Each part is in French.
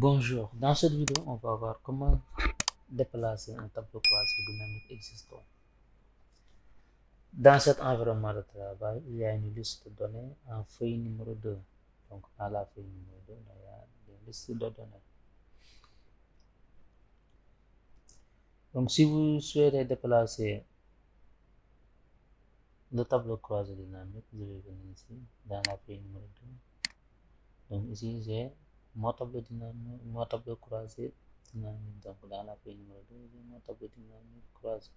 Bonjour, dans cette vidéo, on va voir comment déplacer un tableau croisé dynamique existant. Dans cet environnement de travail, il y a une liste de données en feuille numéro 2. Donc, dans la feuille numéro 2, il y a des listes de données. Donc, si vous souhaitez déplacer le tableau croisé dynamique, vous allez venir ici, dans la feuille numéro 2. Donc, ici, j'ai mon tableau croisé dynamique. Donc, dans la feuille numéro 2, j'ai mon tableau dynamique croisé.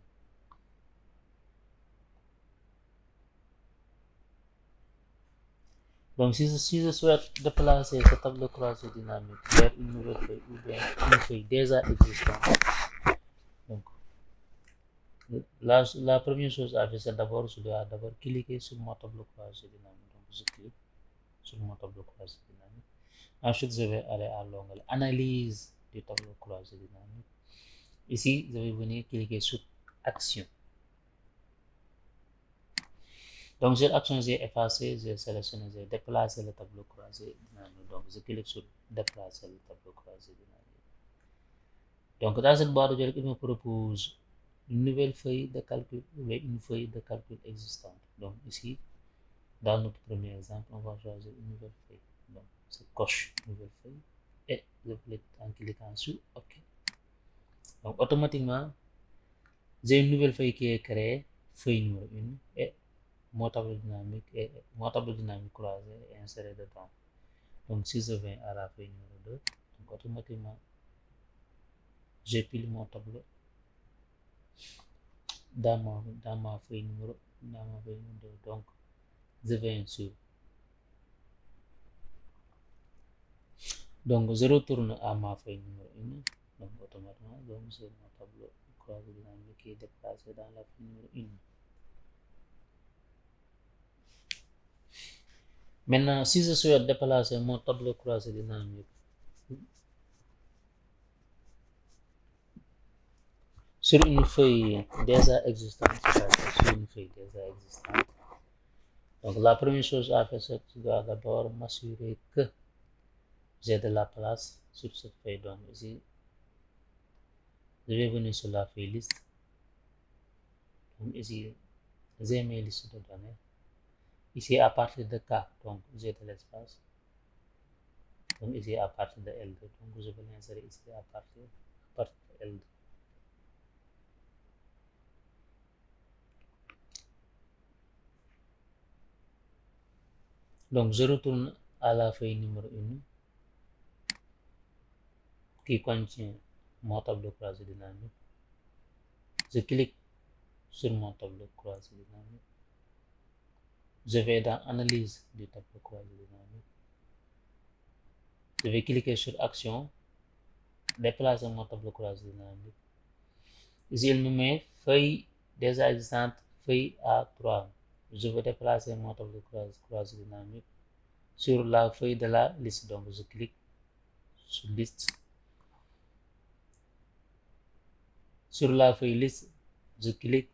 Donc, si je souhaite déplacer ce tableau croisé dynamique vers une nouvelle feuille ou bien une feuille déjà existante, donc la première chose à faire, c'est d'abord, je dois d'abord cliquer sur mon tableau croisé dynamique. Donc, je clique sur mon tableau croisé dynamique. Ensuite, je vais aller à l'onglet Analyse du tableau croisé dynamique. Ici, je vais venir cliquer sur Action. Donc, cette action, j'ai effacé, j'ai sélectionné, j'ai déplacé le tableau croisé dynamique. Donc, je clique sur Déplacer le tableau croisé dynamique. Donc, dans cette barre de dialogue, il me propose une nouvelle feuille de calcul ou une feuille de calcul existante. Donc, ici, dans notre premier exemple, on va choisir une nouvelle feuille. Donc, je coche nouvelle feuille et je clique en cliquant sur OK. Donc, automatiquement, j'ai une nouvelle feuille qui est créée, feuille numéro 1, et mon tableau dynamique croisé est inséré dedans. Donc, si je viens à la feuille numéro 2, donc automatiquement, j'ai pile mon tableau dans ma feuille numéro 2. Donc, je viens sur. Donc, je retourne à ma feuille numéro 1. Donc, automatiquement, j'ai mon tableau croisé dynamique qui est déplacé dans la feuille numéro 1. Maintenant, si je souhaite déplacer mon tableau croisé dynamique sur une feuille déjà existante, donc la première chose à faire, c'est que je dois d'abord m'assurer que j'ai de la place sur cette feuille. Donc ici, je vais venir sur la feuille liste. Donc ici, j'ai mes listes de données. Ici, à partir de K, donc j'ai de l'espace. Donc ici, à partir de L2, donc je vais l'insérer ici à partir de L2. Donc, je retourne à la feuille numéro 1 qui contient mon tableau croisé dynamique. Je clique sur mon tableau croisé dynamique. Je vais dans Analyse du tableau croisé dynamique. Je vais cliquer sur Action, déplacer mon tableau croisé dynamique. Ici, il me met feuille déjà existante, feuille A3. Je vais déplacer mon tableau croisé dynamique sur la feuille de la liste. Donc, je clique sur Liste. Sur la feuille liste, je clique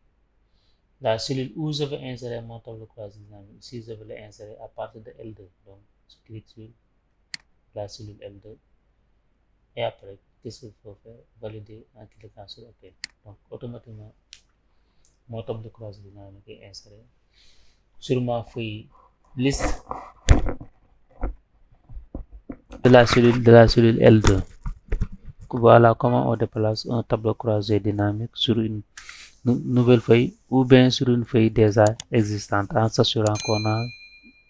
la cellule où je vais insérer mon tableau croisé dynamique. Ici, je vais l'insérer à partir de L2. Donc, je clique sur la cellule L2. Et après, qu'est-ce qu'il faut faire? Valider en cliquant sur OK. Donc, automatiquement, mon tableau croisé dynamique est inséré sur ma feuille liste de la cellule L2. Voilà comment on déplace un tableau croisé dynamique sur une nouvelle feuille ou bien sur une feuille déjà existante en s'assurant qu'on a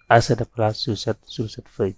assez de place sur cette feuille.